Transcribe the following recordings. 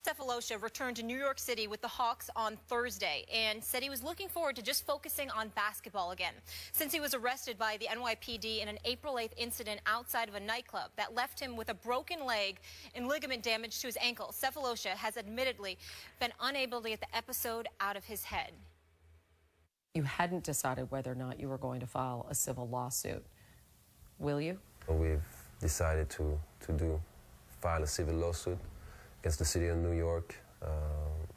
Sefolosha returned to New York City with the Hawks on Thursday and said he was looking forward to just focusing on basketball again. Since he was arrested by the NYPD in an April 8th incident outside of a nightclub that left him with a broken leg and ligament damage to his ankle, Sefolosha has admittedly been unable to get the episode out of his head. You hadn't decided whether or not you were going to file a civil lawsuit. Will you? We've decided to file a civil lawsuit against the city of New York,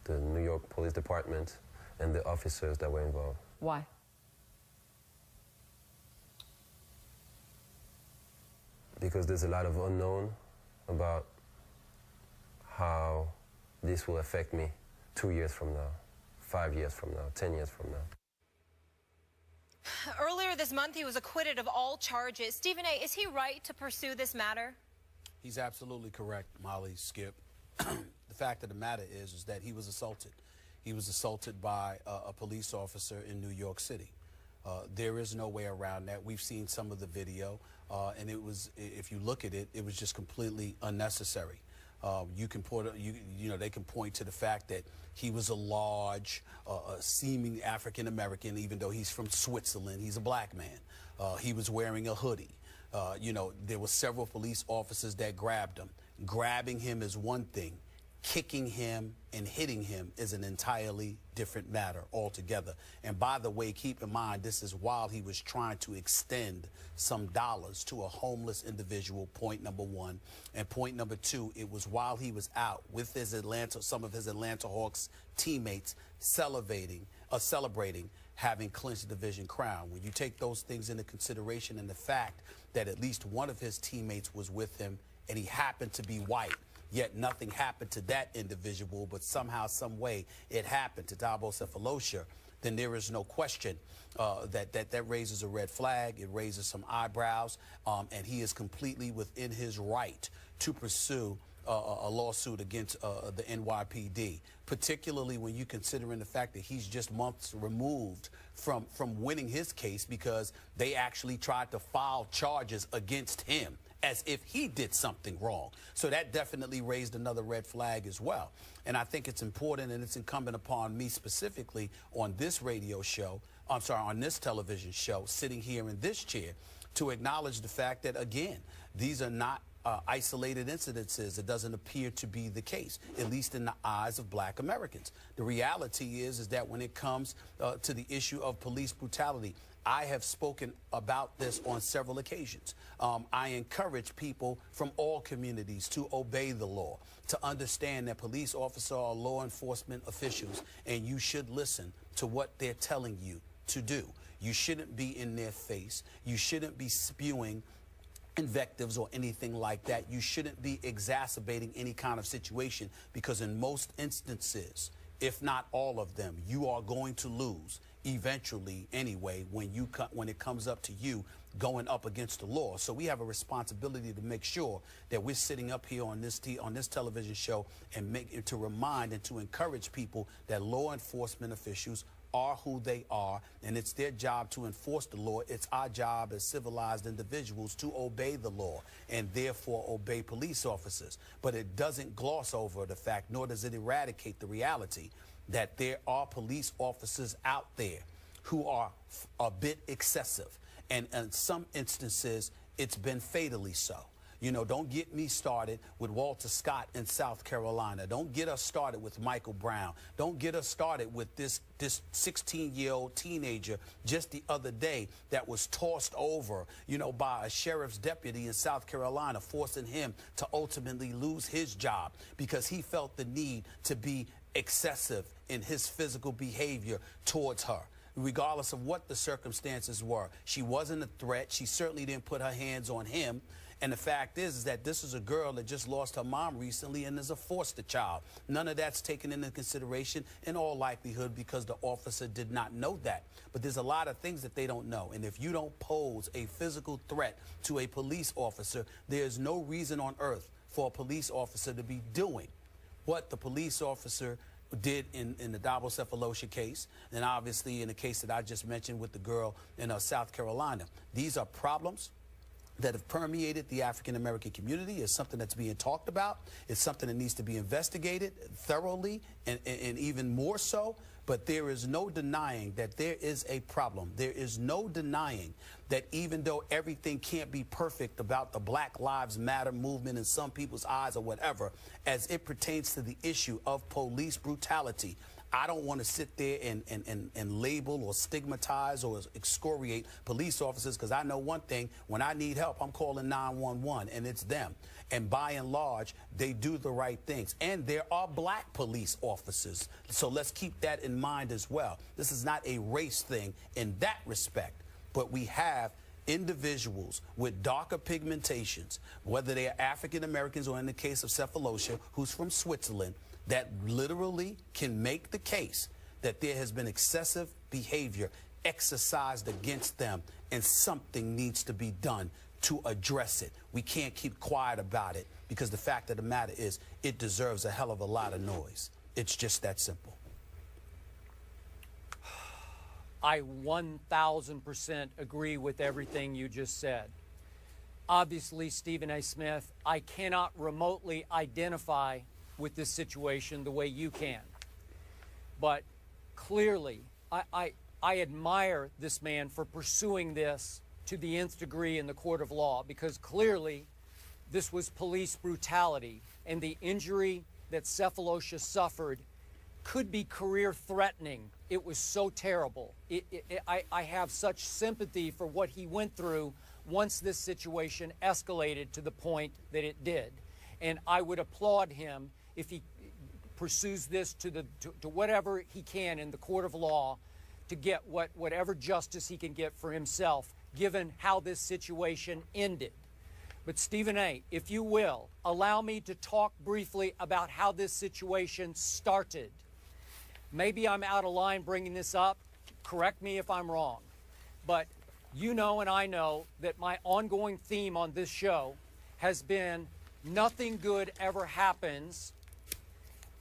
the New York Police Department, and the officers that were involved. Why? Because there's a lot of unknown about how this will affect me 2 years from now, 5 years from now, 10 years from now. Earlier this month, he was acquitted of all charges. Stephen A., is he right to pursue this matter? He's absolutely correct, Molly, Skip. The fact of the matter is that he was assaulted. He was assaulted by a police officer in New York City. There is no way around that. We've seen some of the video, and it was, if you look at it, it was just completely unnecessary. You can point, they can point to the fact that he was a large, seeming African American, even though he's from Switzerland. He's a black man. He was wearing a hoodie. There were several police officers that grabbed him. Grabbing him is one thing. Kicking him and hitting him is an entirely different matter altogether. And by the way, keep in mind, this is while he was trying to extend some dollars to a homeless individual, point number one. And point number two, it was while he was out with his some of his Atlanta Hawks teammates celebrating having clinched the division crown. When you take those things into consideration and the fact that at least one of his teammates was with him and he happened to be white, yet nothing happened to that individual, but somehow, some way, it happened to Thabo Sefolosha, then there is no question that raises a red flag. It raises some eyebrows, and he is completely within his right to pursue a lawsuit against the NYPD, particularly when you consider in the fact that he's just months removed from winning his case because they actually tried to file charges against him as if he did something wrong. So that definitely raised another red flag as well. And I think it's important, and it's incumbent upon me specifically on this radio show, on this television show, sitting here in this chair, to acknowledge the fact that, again, these are not isolated incidences. It doesn't appear to be the case, at least in the eyes of black Americans. The reality is that when it comes to the issue of police brutality, I have spoken about this on several occasions. I encourage people from all communities to obey the law, to understand that police officers are law enforcement officials, and you should listen to what they're telling you to do. You shouldn't be in their face. You shouldn't be spewing invectives or anything like that. You shouldn't be exacerbating any kind of situation, because in most instances, if not all of them, you are going to lose eventually anyway when it comes up to you going up against the law. So we have a responsibility to make sure that we're sitting up here on this television show and to remind and to encourage people that law enforcement officials are who they are, and it's their job to enforce the law. It's our job as civilized individuals to obey the law and therefore obey police officers. But it doesn't gloss over the fact, nor does it eradicate the reality that there are police officers out there who are a bit excessive. And in some instances, it's been fatally so. You know, don't get me started with Walter Scott in South Carolina. Don't get us started with Michael Brown. Don't get us started with this 16-year-old teenager just the other day that was tossed over, by a sheriff's deputy in South Carolina, forcing him to ultimately lose his job because he felt the need to be excessive in his physical behavior towards her. Regardless of what the circumstances were, she wasn't a threat. She certainly didn't put her hands on him. And the fact is that this is a girl that just lost her mom recently and is a foster child. None of that's taken into consideration in all likelihood because the officer did not know that. But there's a lot of things that they don't know. And if you don't pose a physical threat to a police officer, there's no reason on earth for a police officer to be doing what the police officer did in the Thabo Sefolosha case, and obviously in the case that I just mentioned with the girl in South Carolina. These are problems that have permeated the African-American community. Is something that's being talked about. It's something that needs to be investigated thoroughly and even more so. But there is no denying that there is a problem. There is no denying that even though everything can't be perfect about the Black Lives Matter movement in some people's eyes or whatever, as it pertains to the issue of police brutality, I don't want to sit there and label or stigmatize or excoriate police officers, because I know one thing: when I need help, I'm calling 911, and it's them. And by and large, they do the right things. And there are black police officers, so let's keep that in mind as well. This is not a race thing in that respect, but we have individuals with darker pigmentations, whether they are African Americans or, in the case of Sefolosha, who's from Switzerland, that literally can make the case that there has been excessive behavior exercised against them, and something needs to be done to address it. We can't keep quiet about it, because the fact of the matter is it deserves a hell of a lot of noise. It's just that simple. I 1,000% agree with everything you just said. Obviously, Stephen A. Smith, I cannot remotely identify with this situation the way you can. But clearly, I admire this man for pursuing this to the nth degree in the court of law, because clearly this was police brutality, and the injury that Sefolosha suffered could be career-threatening. It was so terrible. I have such sympathy for what he went through once this situation escalated to the point that it did. And I would applaud him if he pursues this to whatever he can in the court of law to get whatever justice he can get for himself, given how this situation ended. But Stephen A., if you will, allow me to talk briefly about how this situation started. Maybe I'm out of line bringing this up. Correct me if I'm wrong. But you know and I know that my ongoing theme on this show has been nothing good ever happens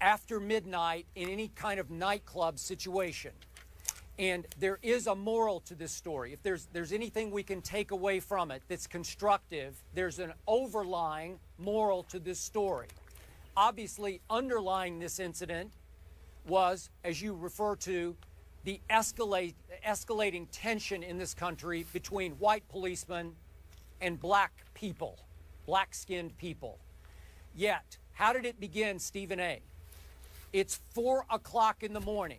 after midnight in any kind of nightclub situation. And there is a moral to this story. If there's anything we can take away from it that's constructive, there's an overlying moral to this story. Obviously, underlying this incident was, as you refer to, the escalating tension in this country between white policemen and black people, black-skinned people. Yet, how did it begin, Stephen A.? It's 4 o'clock in the morning.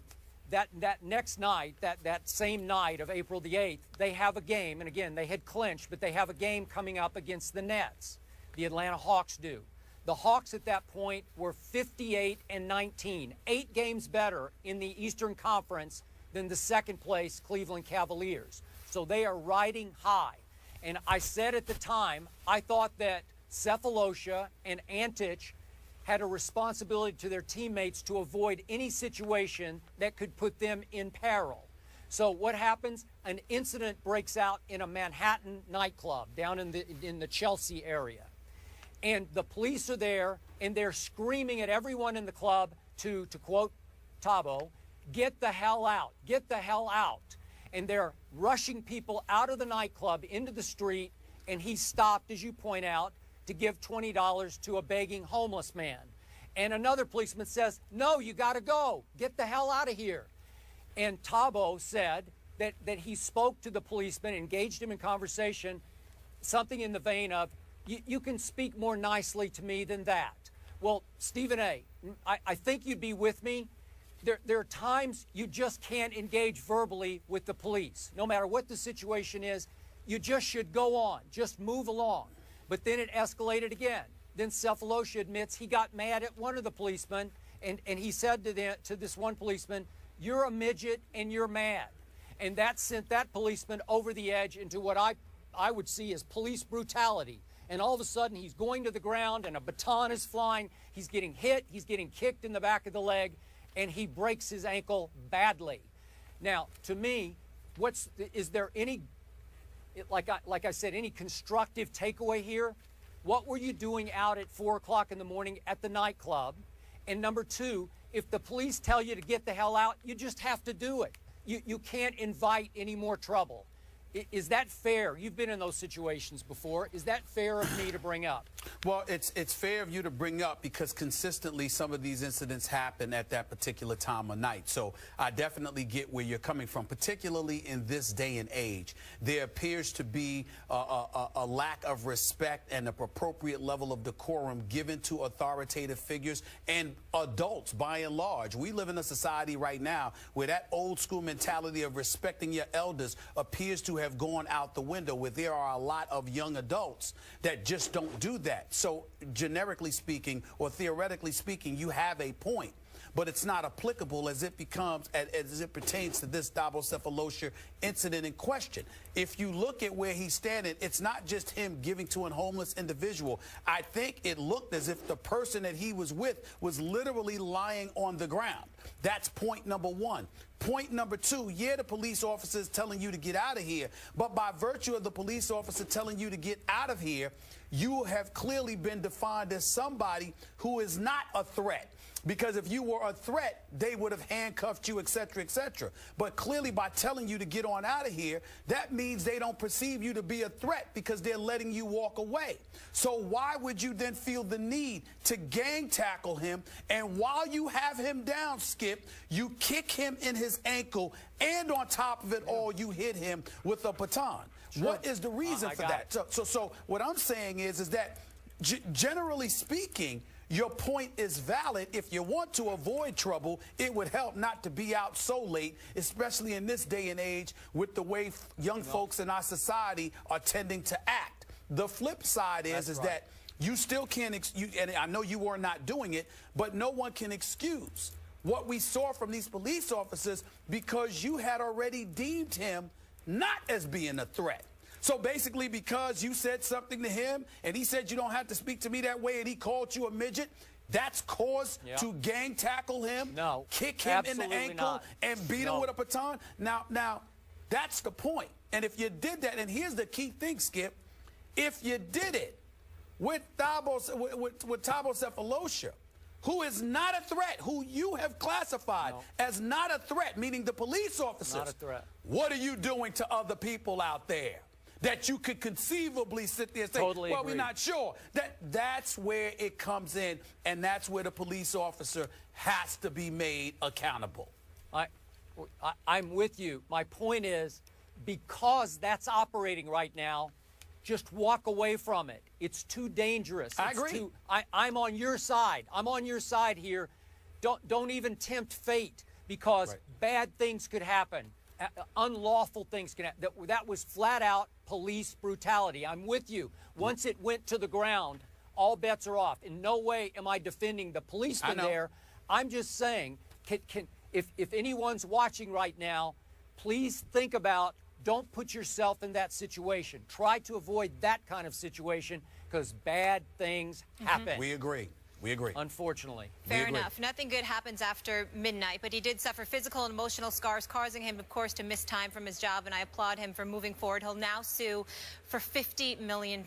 That next night, that same night of April the 8th, they have a game, and again, they had clinched, but they have a game coming up against the Nets. The Atlanta Hawks do. The Hawks at that point were 58-19, 8 games better in the Eastern Conference than the second place Cleveland Cavaliers. So they are riding high. And I said at the time, I thought that Sefolosha and Antich had a responsibility to their teammates to avoid any situation that could put them in peril. So what happens? An incident breaks out in a Manhattan nightclub down in the Chelsea area. And the police are there, and they're screaming at everyone in the club to quote Thabo, "Get the hell out, get the hell out." And they're rushing people out of the nightclub into the street, and he stopped, as you point out, to give $20 to a begging homeless man. And another policeman says, "No, you got to go. Get the hell out of here." And Thabo said that he spoke to the policeman, engaged him in conversation, something in the vein of, you can speak more nicely to me than that. Well, Stephen A., I think you'd be with me. There are times you just can't engage verbally with the police. No matter what the situation is, you just should go on, just move along. But then it escalated again. Then Sefolosha admits he got mad at one of the policemen, and he said to this one policeman, "You're a midget and you're mad." And that sent that policeman over the edge into what I would see as police brutality. And all of a sudden, he's going to the ground, and a baton is flying. He's getting hit. He's getting kicked in the back of the leg, and he breaks his ankle badly. Now, to me, is there any, like I said, any constructive takeaway here? What were you doing out at 4 o'clock in the morning at the nightclub? And number two, if the police tell you to get the hell out, you just have to do it. You can't invite any more trouble. Is that fair? You've been in those situations before. Is that fair of me to bring up? Well, it's fair of you to bring up because consistently some of these incidents happen at that particular time of night. So I definitely get where you're coming from, particularly in this day and age. There appears to be a lack of respect and an appropriate level of decorum given to authoritative figures and adults by and large. We live in a society right now where that old school mentality of respecting your elders appears to have gone out the window, where there are a lot of young adults that just don't do that. So generically speaking, or theoretically speaking, you have a point, but it's not applicable as it pertains to this Thabo Sefolosha incident in question. If you look at where he's standing, it's not just him giving to a homeless individual. I think it looked as if the person that he was with was literally lying on the ground. That's point number one. Point number two, yeah, the police officer is telling you to get out of here, but by virtue of the police officer telling you to get out of here, you have clearly been defined as somebody who is not a threat. Because if you were a threat, they would have handcuffed you, et cetera, et cetera. But clearly by telling you to get on out of here, that means they don't perceive you to be a threat because they're letting you walk away. So why would you then feel the need to gang tackle him? And while you have him down, Skip, you kick him in his ankle, and on top of it all, you hit him with a baton. Sure. What is the reason for that? So what I'm saying is that generally speaking, your point is valid. If you want to avoid trouble, it would help not to be out so late, especially in this day and age with the way young folks in our society are tending to act. The flip side is that you still can't, and I know you are not doing it, but no one can excuse what we saw from these police officers because you had already deemed him not as being a threat. So basically, because you said something to him and he said you don't have to speak to me that way and he called you a midget, that's cause to gang tackle him, kick him in the ankle, and beat him with a baton? Now, that's the point. And if you did that, and here's the key thing, Skip, if you did it with Thabo Sefolosha, who is not a threat, who you have classified as not a threat, meaning the police officers, not a threat. What are you doing to other people out there that you could conceivably sit there and say, totally well, agree. we're not sure? That's where it comes in, and that's where the police officer has to be made accountable. I'm with you. My point is, because that's operating right now, just walk away from it. It's too dangerous. I agree. I'm on your side. I'm on your side here. Don't even tempt fate, because bad things could happen. Unlawful things can happen. That was flat out police brutality. I'm with you. Once it went to the ground, all bets are off. In no way am I defending the policeman there. I'm just saying, if anyone's watching right now, please think about, don't put yourself in that situation. Try to avoid that kind of situation, because bad things happen. We agree. We agree. Unfortunately. Fair enough. Nothing good happens after midnight, but he did suffer physical and emotional scars, causing him, of course, to miss time from his job, and I applaud him for moving forward. He'll now sue for $50 million.